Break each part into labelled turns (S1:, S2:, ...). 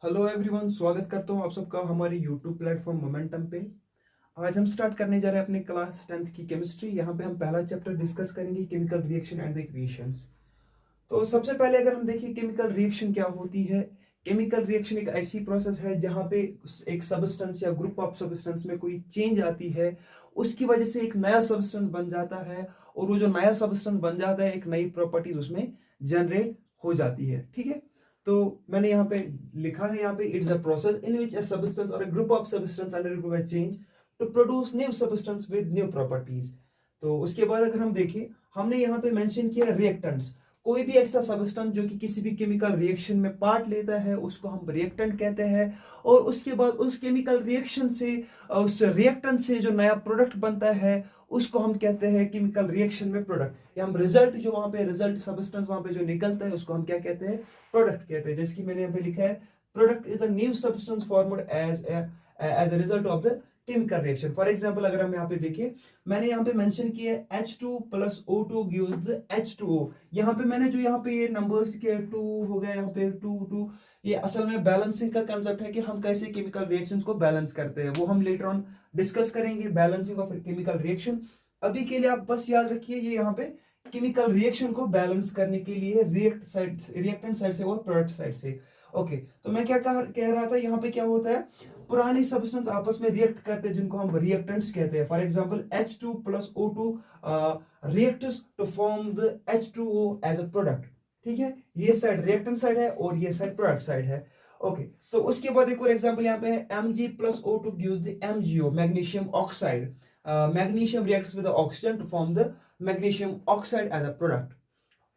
S1: Hello everyone, स्वागत करता हूँ आप सबका हमारे यूट्यूब प्लेटफॉर्म मोमेंटम पे। आज हम स्टार्ट करने जा रहे हैं अपने क्लास 10th की केमिस्ट्री। यहाँ पे हम पहला चैप्टर डिस्कस करेंगे, chemical reaction and the equations. तो सबसे पहले अगर हम देखें केमिकल रिएक्शन क्या होती है। केमिकल रिएक्शन एक ऐसी प्रोसेस है जहाँ पे एक सबस्टेंस या ग्रुप ऑफ सबस्टेंस में कोई चेंज आती है, उसकी वजह से एक नया सबस्टेंस बन जाता है, और वो जो नया सबस्टेंस बन जाता है एक नई प्रॉपर्टीज उसमें जनरेट हो जाती है। ठीक है, तो मैंने यहाँ पे लिखा है, यहाँ पे it's a process in which a substance or a group of substance undergo a change to produce new substance with new properties. तो उसके बाद अगर हम देखें, हमने यहाँ पे मेंशन किया रिएक्टेंट्स। कोई भी ऐसा सब्सटेंस जो कि किसी भी केमिकल रिएक्शन में पार्ट लेता है उसको हम रिएक्टेंट कहते हैं। और उसके बाद उस केमिकल रिएक्शन से, उस रिएक्टेंट से जो नया प्रोडक्ट बनता है उसको हम कहते हैं केमिकल रिएक्शन में प्रोडक्ट, या हम रिजल्ट जो वहां पे रिजल्ट सब्सटेंस वहां पे जो निकलता है उसको हम क्या कहते हैं, प्रोडक्ट कहते हैं। जैसे कि मैंने यहाँ पे लिखा है, product is a new substance formed as a result of the chemical reaction. For example अगर हम यहाँ पे देखें, मैंने यहाँ पे मेंशन किया है H2 plus O2 gives the H2O। यहाँ पे मैंने जो यहाँ पे ये नंबर्स किया 2 हो गया, यहाँ पे 2 2, ये असल में बैलेंसिंग का कंसेप्ट है कि हम कैसे केमिकल रिएक्शंस को बैलेंस करते हैं, वो हम लेटर ऑन डिस्कस करेंगे, बैलेंसिंग ऑफ केमिकल रिएक्शन। अभी के लिए आप बस याद रखिए, ये यहाँ पे केमिकल रिएक्शन को बैलेंस करने के लिए रिएक्टेंट साइड से और प्रोडक्ट साइड से। ओके, तो मैं क्या कह रहा था, यहाँ पे क्या होता है, पुरानी सब्सटेंस आपस में रिएक्ट करते हैं जिनको हम रिएक्टेंट्स कहते हैं। For example H2 plus O2 reacts to form the H2O as a product. ठीक है, ये साइड रिएक्टेंट साइड है और ये साइड प्रोडक्ट साइड है। ओके, तो उसके बाद एक और एग्जांपल यहाँ पे है Mg plus O2 gives the MgO, magnesium oxide. Magnesium reacts with oxygen to form the magnesium oxide as a product.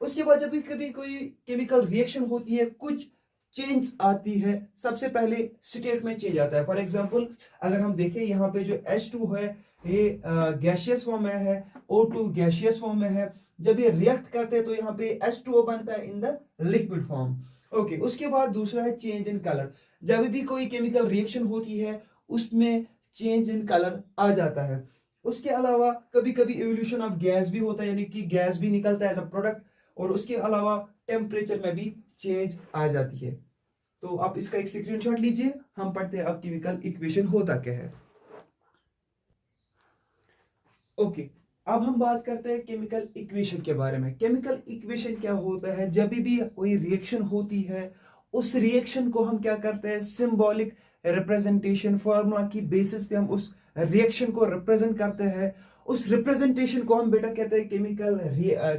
S1: उसके बाद जब भी कभी कोई केमिकल रिएक्शन होती है, कुछ चेंज आती है, सबसे पहले स्टेट में चेंज आता है। फॉर एग्जांपल अगर हम देखें, यहाँ पे जो H2 है ये गैसियस फॉर्म में है, O2 गैसियस फॉर्म में है। जब ये रिएक्ट करते हैं तो यहाँ पे H2O बनता है in the liquid form. Okay, उसके बाद दूसरा है चेंज इन कलर। जब भी कोई केमिकल रिएक्शन होती है उसमें चेंज इन कलर आ जाता है। उसके अलावा कभी कभी एवोल्यूशन ऑफ गैस भी होता है, यानी कि गैस भी निकलता है एज अ प्रोडक्ट। और उसके अलावा टेम्परेचर में भी चेंज आ जाती है। तो आप इसका एक स्क्रीनशॉट लीजिए, हम पढ़ते हैं अब केमिकल इक्वेशन होता क्या है। ओके, अब हम बात करते हैं केमिकल इक्वेशन के बारे में। केमिकल इक्वेशन क्या होता है, जब भी कोई रिएक्शन होती है उस रिएक्शन को हम क्या करते हैं, सिंबॉलिक रिप्रेजेंटेशन फॉर्मूला की बेसिस पे हम उस रिएक्शन को रिप्रेजेंट करते हैं। उस रिप्रेजेंटेशन को हम बेटा कहते हैं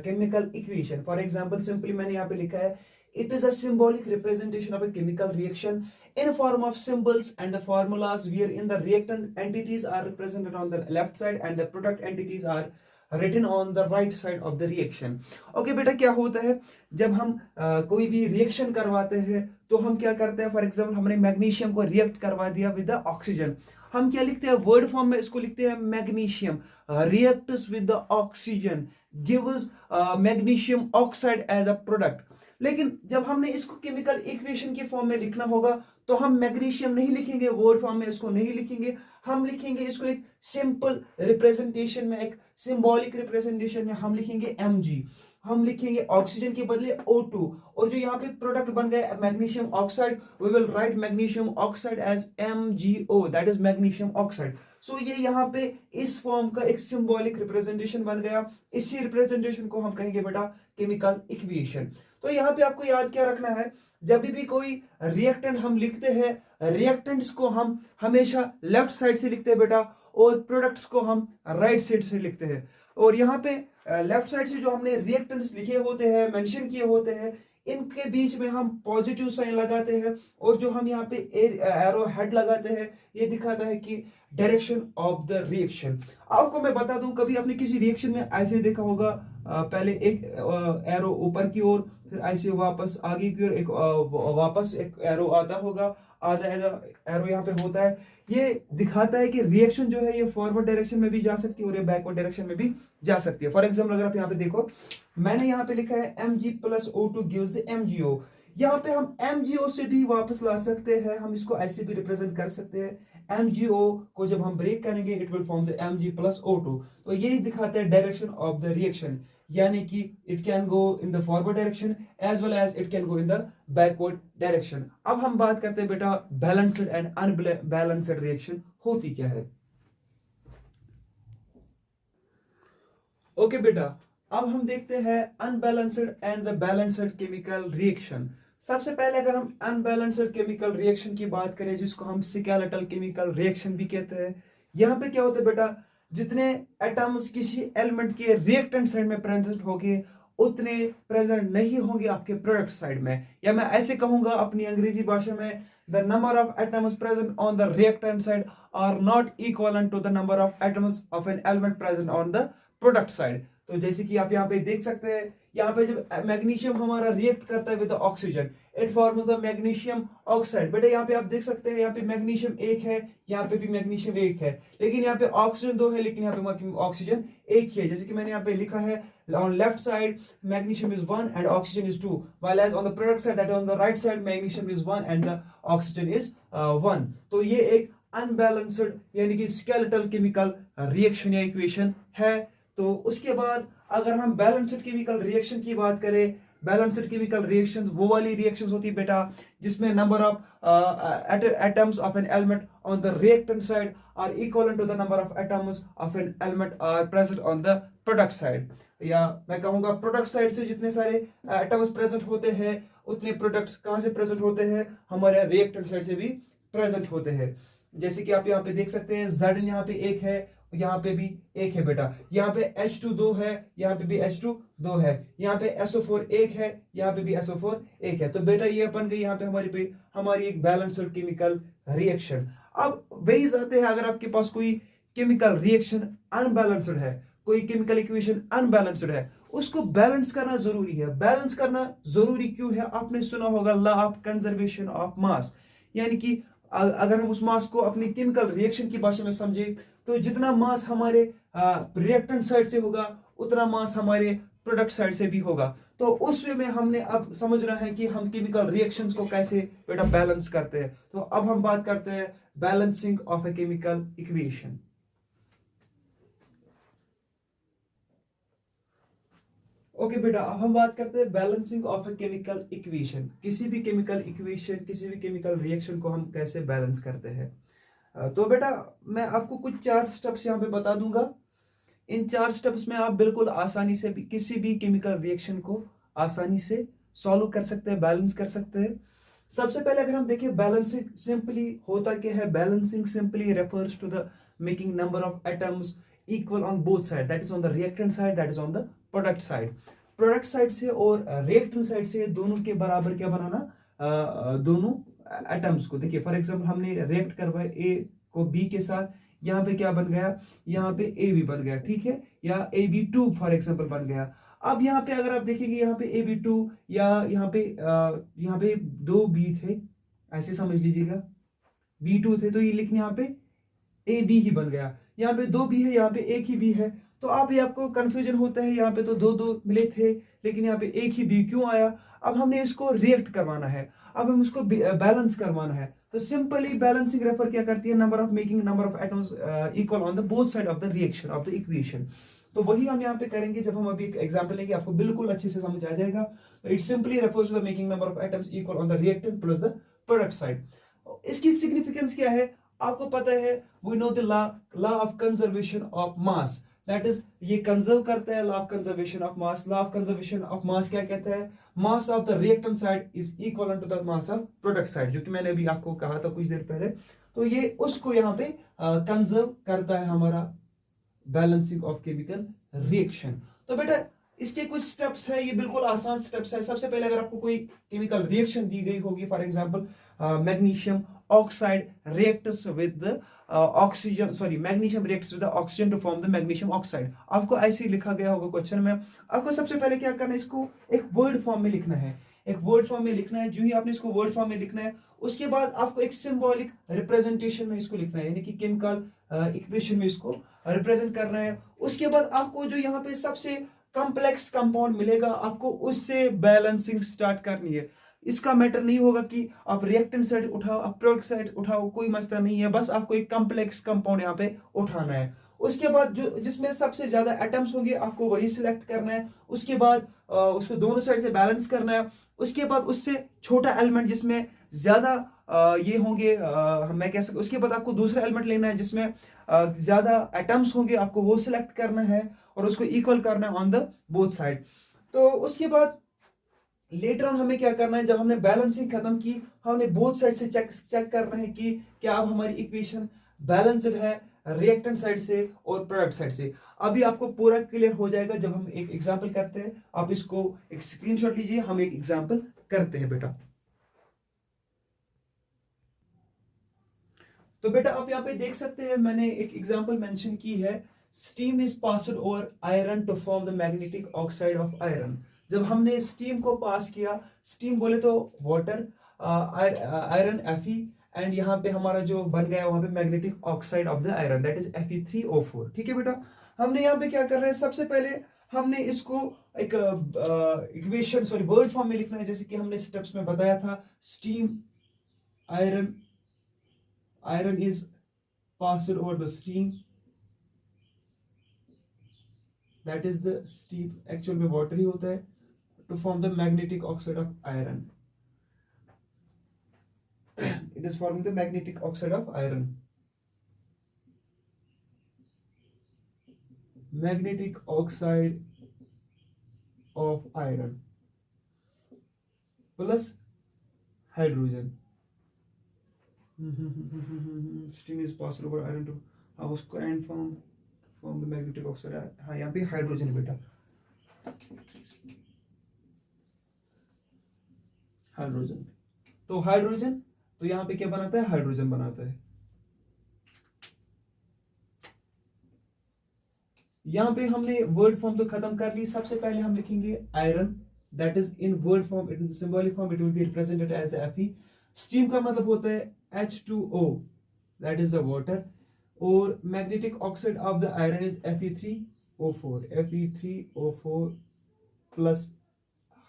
S1: chemical equation. For example simply मैंने यहाँ पे लिखा है, it is a symbolic representation of a chemical reaction in a form of symbols and the formulas wherein the reactant entities are represented on the left side and the product entities are written on the right side of the reaction. Okay बेटा, क्या होता है जब हम कोई भी reaction करवाते हैं तो हम क्या करते हैं, फॉर एग्जांपल हमने मैग्नीशियम को रिएक्ट करवा दिया विद द ऑक्सीजन। हम क्या लिखते हैं, वर्ड फॉर्म में इसको लिखते हैं magnesium reacts with the oxygen gives magnesium oxide as a product. लेकिन जब हमने इसको केमिकल इक्वेशन के फॉर्म में लिखना होगा तो हम मैग्नीशियम नहीं लिखेंगे, वर्ड फॉर्म में इसको नहीं लिखेंगे, हम लिखेंगे इसको एक सिंपल रिप्रेजेंटेशन में, एक सिंबॉलिक रिप्रेजेंटेशन में हम लिखेंगे Mg। हम लिखेंगे ऑक्सीजन के बदले O2, और जो यहाँ पे प्रोडक्ट बन गया magnesium oxide, we will write magnesium oxide as MgO, that is magnesium oxide. So ये यहाँ पे इस फॉर्म का एक सिंबॉलिक रिप्रेजेंटेशन बन गया। इसी रिप्रेजेंटेशन को हम कहेंगे बेटा केमिकल इक्वेशन। तो यहाँ पे आपको याद क्या रखना है, जब भी कोई रिएक्टेंट हम लिखते हैं, रिएक्टेंट्स को हम हमेशा लेफ्ट साइड से लिखते हैं बेटा, और प्रोडक्ट्स को हम राइट साइड से लिखते हैं। और यहाँ पे लेफ्ट साइड से जो हमने रिएक्टेंट्स लिखे होते हैं, मेंशन किए होते हैं, इनके बीच में हम पॉजिटिव साइन लगाते हैं, और जो हम यहाँ पे एरो हेड लगाते हैं ये दिखाता है कि डायरेक्शन ऑफ द रिएक्शन। आपको मैं बता दूं, कभी आपने किसी रिएक्शन में ऐसे देखा होगा, पहले एक एरो ऊपर की ओर, फिर ऐसे वापस आगे की ओर एक वापस एक एरो आता होगा, आधा एरो यहाँ पे होता है। ये दिखाता है कि रिएक्शन जो है ये फॉरवर्ड डायरेक्शन में भी जा सकती है और ये बैकवर्ड डायरेक्शन में भी जा सकती है। फॉर एग्जाम्पल अगर आप यहाँ पे देखो, मैंने यहाँ पे लिखा है Mg plus O2 gives the MgO। यहाँ पे हम MgO से भी वापस ला सकते हैं, हम इसको ऐसे भी रिप्रेजेंट कर सकते हैं। MgO को जब हम ब्रेक करेंगे it will form the Mg plus O2। तो यही दिखाता है डायरेक्शन ऑफ द रिएक्शन। यानी कि it can go in the forward direction as well as it can go in the backward direction. अब हम बात करते हैं बेटा बैलेंस्ड एंड अनबैलेंस्ड रिएक्शन होती क्या है। ओके बेटा, अब हम देखते हैं unbalanced and the balanced chemical reaction. सबसे पहले अगर हम अनबैलेंस्ड केमिकल रिएक्शन की बात करें, जिसको हम स्केलेटल केमिकल रिएक्शन भी कहते हैं, यहाँ पे क्या होता है बेटा, जितने एटम्स किसी एलिमेंट के रिएक्टेंट साइड में प्रेजेंट होंगे उतने प्रेजेंट नहीं होंगे आपके प्रोडक्ट साइड में। या मैं ऐसे कहूंगा अपनी अंग्रेजी भाषा में, the number of atoms present on the reactant side are not equal to the number of atoms of an element present on the product side. तो जैसे कि आप यहाँ पे देख सकते हैं, यहाँ पे जब मैग्नीशियम हमारा रिएक्ट करता है with oxygen, it forms the magnesium oxide. बेटा यहाँ पे आप देख सकते हैं, यहाँ पे मैग्नीशियम एक है, यहाँ पे भी मैग्नीशियम एक है, लेकिन यहाँ पे ऑक्सीजन दो है, लेकिन यहाँ पे ऑक्सीजन एक ही है। जैसे कि मैंने यहाँ पे लिखा है, on left side magnesium is 1 and oxygen is 2, while as on the product side, that is on the right side, magnesium is 1 and the oxygen is 1। तो ये एक अनबैलेंस्ड यानी कि स्केलेटल केमिकल रिएक्शन या इक्वेशन है। तो उसके बाद अगर हम बैलेंस्ड केमिकल रिएक्शन की बात करें, बैलेंस्ड केमिकल रिएक्शंस वो वाली रिएक्शंस होती है बेटा जिसमें number of atoms of an element on the reactant side are equal to the number of atoms of an element are present on the product side. या मैं कहूंगा प्रोडक्ट साइड से जितने सारे एटम्स प्रेजेंट होते हैं उतने प्रोडक्ट्स कहां से प्रेजेंट होते हैं, हमारे रिएक्टेंट साइड से भी प्रेजेंट होते हैं। जैसे कि आप यहाँ पे देख सकते हैं, Z यहाँ पे एक है, यहाँ पे भी एक है बेटा, यहाँ पे H2 दो है, यहाँ पे भी H2 दो है, यहाँ पे SO4 एक है, यहाँ पे भी SO4 एक है। तो बेटा ये बन गई यहाँ पे हमारी एक बैलेंस्ड केमिकल रिएक्शन। अब वही जाते हैं, अगर आपके पास कोई केमिकल रिएक्शन अनबैलेंस्ड है, कोई केमिकल इक्वेशन अनबैलेंस्ड है, उसको बैलेंस करना जरूरी है। बैलेंस करना जरूरी क्यों है? आपने सुना होगा लॉ ऑफ कंजर्वेशन ऑफ मास, यानी कि अगर हम उस मास को अपनी केमिकल रिएक्शन की भाषा में समझे तो जितना मास हमारे रिएक्टेंट साइड से होगा उतना मास हमारे प्रोडक्ट साइड से भी होगा। तो उस वे में हमने अब समझना है कि हम केमिकल रिएक्शंस को कैसे बेटा बैलेंस करते हैं। तो अब हम बात करते हैं balancing of a chemical equation. Okay बेटा, अब हम बात करते हैं balancing of a chemical equation. किसी भी केमिकल इक्वेशन, किसी भी केमिकल रिएक्शन को हम कैसे बैलेंस करते हैं। तो बेटा मैं आपको कुछ 4 स्टेप्स यहाँ पे बता दूंगा। इन 4 स्टेप्स में आप बिल्कुल आसानी से भी किसी भी केमिकल रिएक्शन को आसानी से सॉल्व कर सकते हैं, बैलेंस कर सकते हैं। सबसे पहले अगर हम देखें बैलेंसिंग सिंपली होता क्या है, balancing simply refers to the making number of atoms equal on both side, that is on the reactant side, that is on the product side. Product side से और रिएक्टेंट साइड से दोनों के बराबर क्या बनाना, दोनों एटम्स को। देखिए फॉर एग्जांपल हमने रिएक्ट करवाया ए को बी के साथ, यहाँ पे क्या बन गया, यहाँ पे ए बी बन गया, ठीक है, या AB2 फॉर एग्जांपल बन गया। अब यहाँ पे अगर आप देखेंगे यहाँ पे AB2 या यहाँ पे 2 बी थे, ऐसे समझ लीजिएगा, B2 थे तो ये लेकिन यहाँ पे AB ही बन गया। यहाँ पे 2 बी है, यहाँ पे एक ही बी है, तो आप ये आपको कंफ्यूजन होता है, यहाँ पे तो 2 मिले थे लेकिन यहाँ पे एक ही बी क्यों आया। अब हमने इसको रिएक्ट करवाना है, अब हम इसको बैलेंस करवाना है। तो सिंपली बैलेंसिंग रेफर क्या करती है, number of making number of atoms equal on the both side of the reaction of the equation. तो वही हम यहाँ पे करेंगे जब हम अभी एक एग्जांपल लेंगे, आपको बिल्कुल अच्छे से समझ आ जाएगा। It simply refers to the making number of atoms equal on the reactant plus the product side. इसकी सिग्निफिकेंस क्या है आपको पता है, we know the law of conservation of mass, that is ये कंजर्व करता है law of conservation of mass. Law of conservation of mass क्या कहता है, mass of the reactant side is equal to the mass of product side, जो कि मैंने अभी आपको कहा था कुछ देर पहले। तो ये उसको यहाँ पे कंजर्व करता है हमारा बैलेंसिंग ऑफ केमिकल रिएक्शन। तो बेटा इसके कुछ स्टेप्स है, ये बिल्कुल आसान स्टेप्स है। सबसे पहले अगर आपको कोई केमिकल रिएक्शन दी गई होगी, for example magnesium oxide reacts with oxygen, sorry magnesium reacts with oxygen to form the magnesium oxide, आपको ऐसे ही लिखा गया होगा क्वेश्चन में। आपको सबसे पहले क्या करना है, इसको एक वर्ड फॉर्म में लिखना है, एक वर्ड फॉर्म में लिखना है। जो ही आपने इसको वर्ड फॉर्म में लिखना है, उसके बाद आपको एक सिंबॉलिक रिप्रेजेंटेशन में इसको लिखना है, यानी कि केमिकल इक्वेशन में इसको रिप्रेजेंट करना है। उसके बाद आपको जो यहाँ पे सबसे कॉम्प्लेक्स कंपाउंड मिलेगा, आपको उससे बैलेंसिंग स्टार्ट करनी है। इसका मैटर नहीं होगा कि आप रिएक्टेंट साइड उठाओ, आप प्रोडक्ट साइड उठाओ, कोई मसला नहीं है, बस आपको एक कॉम्प्लेक्स कंपाउंड यहाँ पे उठाना है। उसके बाद जो जिसमें सबसे ज्यादा एटम्स होंगे आपको वही सिलेक्ट करना है। उसके बाद उसको दोनों साइड से बैलेंस करना है। उसके बाद उससे छोटा एलिमेंट जिसमें ज्यादा ये होंगे, मैं कह सकता, उसके बाद आपको दूसरा एलिमेंट लेना है जिसमें ज्यादा एटम्स होंगे, आपको वो सिलेक्ट करना है और उसको इक्वल करना है ऑन द बोथ साइड। तो उसके बाद लेटर ऑन हमें क्या करना है, जब हमने बैलेंसिंग खत्म की, हमने बोथ साइड से चेक करना है कि क्या अब हमारी इक्वेशन बैलेंस्ड है रिएक्टेंट साइड से और प्रोडक्ट साइड से। अभी आपको पूरा क्लियर हो जाएगा जब हम एक एग्जांपल करते हैं। आप इसको एक स्क्रीनशॉट लीजिए, हम एक एग्जांपल करते हैं बेटा। तो बेटा आप यहाँ पे देख सकते हैं, मैंने एक एग्जांपल मेंशन की है। Steam is passed over iron to form the magnetic oxide of iron. जब हमने स्टीम को पास किया, स्टीम बोले तो वाटर, आयरन Fe, एंड यहाँ पे हमारा जो बन गया वहां पे magnetic oxide of the iron, that is Fe3O4। ठीक है बेटा, हमने यहाँ पे क्या कर रहे हैं, सबसे पहले हमने इसको एक इक्वेशन सॉरी वर्ड फॉर्म में लिखना है, जैसे कि हमने स्टेप्स में बताया था। Steam, iron is passed over the steam, that is the steam, actual में वाटर ही होता है, to form the magnetic oxide of iron. It is forming the magnetic oxide of iron. Magnetic oxide of iron plus hydrogen. Steam is passed over iron to, हाँ उसको and form the magnetic oxide, हाँ यहाँ पे hydrogen बेटा, hydrogen. तो hydrogen, तो यहाँ पे क्या बनाता है, हाइड्रोजन बनाता है। यहाँ पे हमने वर्ड फॉर्म तो खत्म कर ली। सबसे पहले हम लिखेंगे iron, that is in word form, in symbolic form it will be represented as Fe। Steam का मतलब होता है H2O, that is the water, और magnetic oxide of the iron is Fe3O4, Fe3O4 plus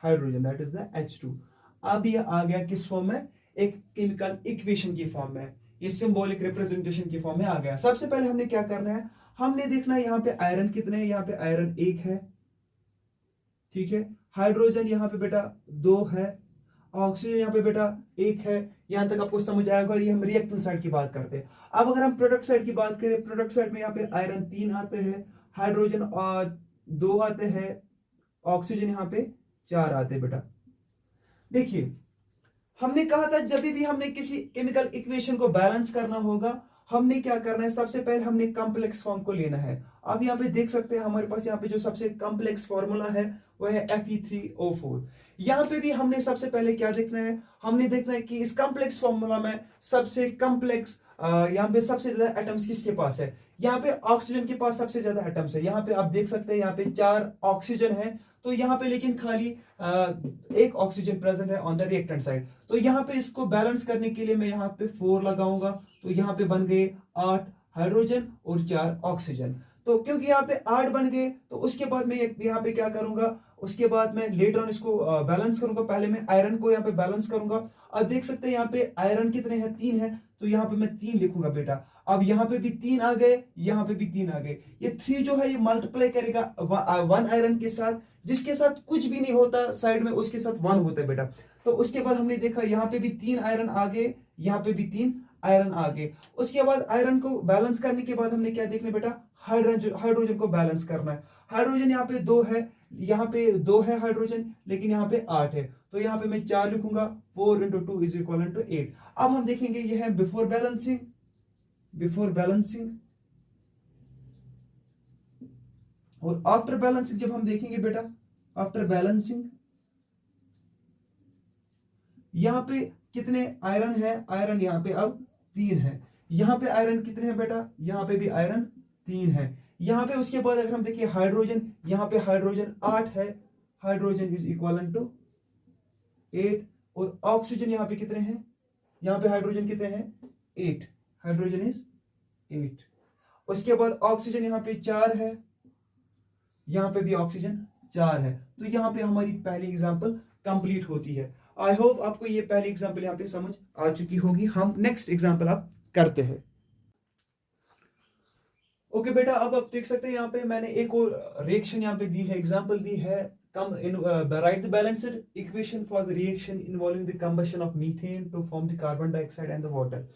S1: hydrogen, that is the H2। अब ये आ गया किस form में, एक केमिकल इक्वेशन की फॉर्म में, ये सिंबॉलिक रिप्रेजेंटेशन की फॉर्म में आ गया। सबसे पहले हमने क्या करना है, हमने देखना है यहाँ पे आयरन कितने हैं, यहाँ पे आयरन 1 है, ठीक है। हाइड्रोजन यहाँ पे बेटा 2 है, ऑक्सीजन यहाँ पे बेटा 1 है। यहां तक आपको समझ आएगा, और ये हम रिएक्टेंट साइड की बात करते हैं। अब अगर हम प्रोडक्ट साइड की बात करें, प्रोडक्ट साइड में यहाँ पे आयरन 3 आते हैं, हाइड्रोजन 2 आते हैं, ऑक्सीजन यहाँ पे 4 आते हैं बेटा। देखिए हमने कहा था जब भी हमने किसी केमिकल इक्वेशन को बैलेंस करना होगा, हमने क्या करना है, सबसे पहले हमने कॉम्प्लेक्स फॉर्म को लेना है। आप यहाँ पे देख सकते हैं हमारे पास यहाँ पे जो सबसे कॉम्प्लेक्स फॉर्मूला है वो है Fe3O4। यहाँ पे भी हमने सबसे पहले क्या देखना है, हमने देखना है कि इस कॉम्प्लेक्स फॉर्मूला में सबसे कॉम्प्लेक्स यहाँ पे सबसे ज्यादा एटम्स किसके पास है, यहाँ पे ऑक्सीजन के पास सबसे ज्यादा एटम्स है। यहाँ पे आप देख सकते हैं यहाँ पे 4 ऑक्सीजन है, तो यहाँ पे लेकिन खाली 1 ऑक्सीजन प्रेजेंट है ऑन द रिएक्टेंट साइड। तो यहाँ पे इसको बैलेंस करने के लिए मैं यहाँ पे 4 लगाऊंगा, तो यहाँ पे बन गए 8 हाइड्रोजन और 4 ऑक्सीजन। तो क्योंकि यहाँ पे 8 बन गए, तो उसके बाद मैं यहाँ पे क्या करूंगा, उसके बाद मैं लेटर ऑन इसको बैलेंस करूंगा। पहले मैं आयरन को यहाँ पे बैलेंस करूंगा। अब देख सकते हैं यहाँ पे आयरन कितने हैं, 3 है, तो यहाँ पे मैं 3 लिखूंगा बेटा। अब यहाँ पे भी 3 आ गए, यहाँ पे भी 3 आ गए। ये 3 जो है ये मल्टीप्लाई करेगा 1 आयरन के साथ, जिसके साथ कुछ भी नहीं होता साइड में, उसके साथ 1 होता है बेटा। तो उसके बाद हमने देखा यहाँ पे भी 3 आयरन आ गए, यहाँ पे भी 3 आयरन आ गए। उसके बाद आयरन को बैलेंस करने के बाद हमने क्या देखना बेटा, हाइड्रोजन को बैलेंस करना है। हाइड्रोजन यहाँ पे 2 है, यहाँ पे 2 है हाइड्रोजन, लेकिन यहाँ पे 8 है, तो यहाँ पे मैं 4 लिखूंगा। 4 × 2 इज इक्वल टू 8। अब हम देखेंगे ये है बिफोर बैलेंसिंग, और आफ्टर बैलेंसिंग जब हम देखेंगे बेटा, आफ्टर बैलेंसिंग यहां पे कितने आयरन है, आयरन यहाँ पे अब 3 है। यहाँ पे आयरन कितने हैं बेटा, यहाँ पे भी आयरन 3 है। यहाँ पे उसके बाद अगर हम देखिए हाइड्रोजन, यहाँ पे हाइड्रोजन 8 है, हाइड्रोजन इज इक्वल टू 8। और ऑक्सीजन यहाँ पे कितने हैं, यहाँ पे हाइड्रोजन कितने हैं, 8, हाइड्रोजन इज 8। उसके बाद ऑक्सीजन यहाँ पे 4 है, यहाँ पे भी ऑक्सीजन 4 है। तो यहाँ पे हमारी पहली एग्जांपल कंप्लीट होती है। आई होप आपको ये पहली एग्जांपल यहाँ पे समझ आ चुकी होगी। हम नेक्स्ट एग्जांपल अब करते हैं। ओके बेटा, अब आप देख सकते हैं यहाँ पे मैंने एक और रिएक्शन यहाँ पे दी है, एग्जांपल दी है। Come in write the balanced equation for the reaction involving the combustion of methane to form the carbon dioxide and the water.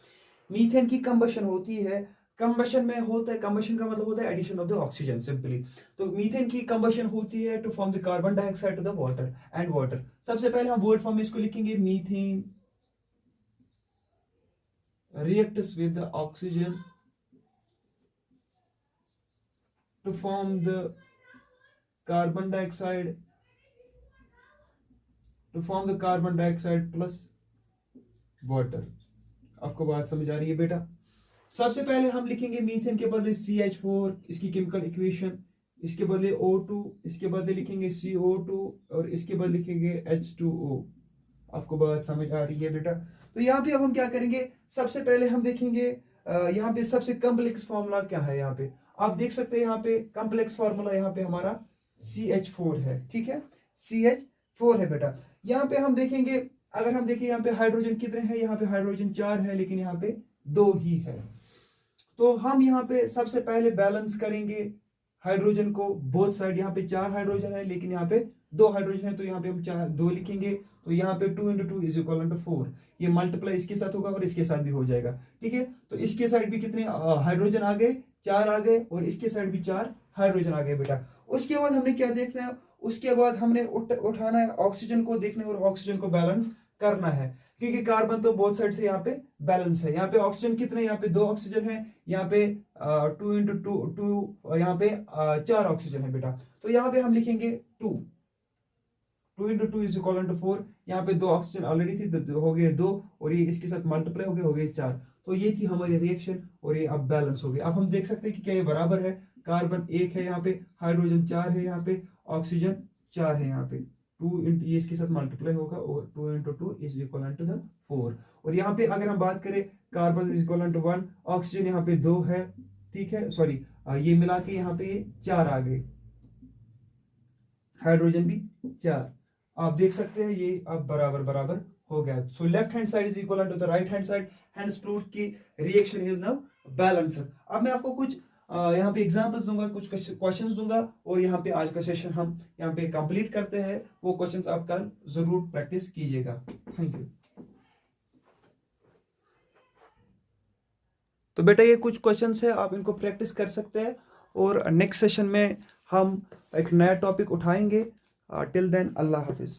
S1: Methane की कंबशन होती है, कंबशन में होता है, कंबशन का मतलब होता है addition of the oxygen simply. तो मीथेन की कंबशन होती है to form the carbon dioxide to the water and water. सबसे पहले हम वर्ड फॉर्म में इसको लिखेंगे, methane reacts with the oxygen to form the carbon dioxide plus water। आपको बात समझ आ रही है बेटा? सबसे पहले हम लिखेंगे मीथेन के बदले CH4, इसकी केमिकल इक्वेशन, इसके बदले O2, इसके बदले लिखेंगे CO2 और इसके बदले लिखेंगे H2O। आपको बात समझ आ रही है बेटा? तो यहाँ पे अब हम क्या करेंगे, सबसे पहले हम देखेंगे यहाँ पे सबसे कॉम्प्लेक्स फॉर्मूला क्या है। यहाँ पे आप देख सकते हैं, यहाँ पे कॉम्प्लेक्स फॉर्मूला यहाँ पे हमारा CH4 है, ठीक है, CH4 है बेटा। यहाँ पे हम देखेंगे, अगर हम देखें यहाँ पे हाइड्रोजन कितने हैं, यहाँ पे हाइड्रोजन 4 है लेकिन यहाँ पे 2 ही है। तो हम यहाँ पे सबसे पहले बैलेंस करेंगे हाइड्रोजन को, बोथ साइड। यहाँ पे 4 हाइड्रोजन है लेकिन यहाँ पे 2 हाइड्रोजन है, तो यहाँ पे हम 2 लिखेंगे। तो यहाँ पे 2 × 2 = 4। ये मल्टीप्लाई इसके साथ होगा और इसके साथ भी हो जाएगा, ठीक है। तो इसके साइड भी कितने हाइड्रोजन आ गए, 4 आ गए, और इसके साइड भी 4 हाइड्रोजन आ गए बेटा। उसके बाद हमने क्या देखना है, उसके बाद हमने उठाना है ऑक्सीजन को, देखना है और ऑक्सीजन को बैलेंस करना है, क्योंकि कार्बन तो बोथ साइड से यहाँ पे बैलेंस है। यहाँ पे ऑक्सीजन कितने, यहाँ पे 2 ऑक्सीजन है, यहाँ पे 2 × 2 यहाँ पे 4 ऑक्सीजन है बेटा। तो यहाँ पे हम लिखेंगे 2 × 2 = 4। यहाँ पे 2 ऑक्सीजन ऑलरेडी थी, हो गए 2, और ये इसके साथ मल्टीप्लाई हो गए 4। तो ये थी हमारी रिएक्शन और ये अब बैलेंस हो गई। अब हम देख सकते हैं कि क्या ये बराबर है। कार्बन 1 है यहाँ पे, हाइड्रोजन 4 है यहाँ पे, ऑक्सीजन 4 है यहाँ पे। 2 ये इसके साथ मल्टीप्लाई होगा और 2 × 2 = 4। और यहाँ पे अगर हम बात करें, कार्बन = 1, ऑक्सीजन यहाँ पे 2 है, ठीक है, सॉरी, ये मिला के यहाँ पे 4 आ गए, हाइड्रोजन भी 4। आप देख सकते हैं ये अब बराबर बराबर हो गया। So left hand side = the right hand side, hence proved की रिएक्शन इज नाउ बैलेंस्ड। अब मैं आपको कुछ यहाँ पे एग्जांपल्स दूंगा, कुछ क्वेश्चंस दूंगा, और यहाँ पे आज का सेशन हम यहाँ पे कंप्लीट करते हैं। वो क्वेश्चंस आप कल जरूर प्रैक्टिस कीजिएगा। Thank you. तो बेटा ये कुछ क्वेश्चंस है, आप इनको प्रैक्टिस कर सकते हैं, और नेक्स्ट सेशन में हम एक नया टॉपिक उठाएंगे। टिल देन, अल्लाह हाफिज।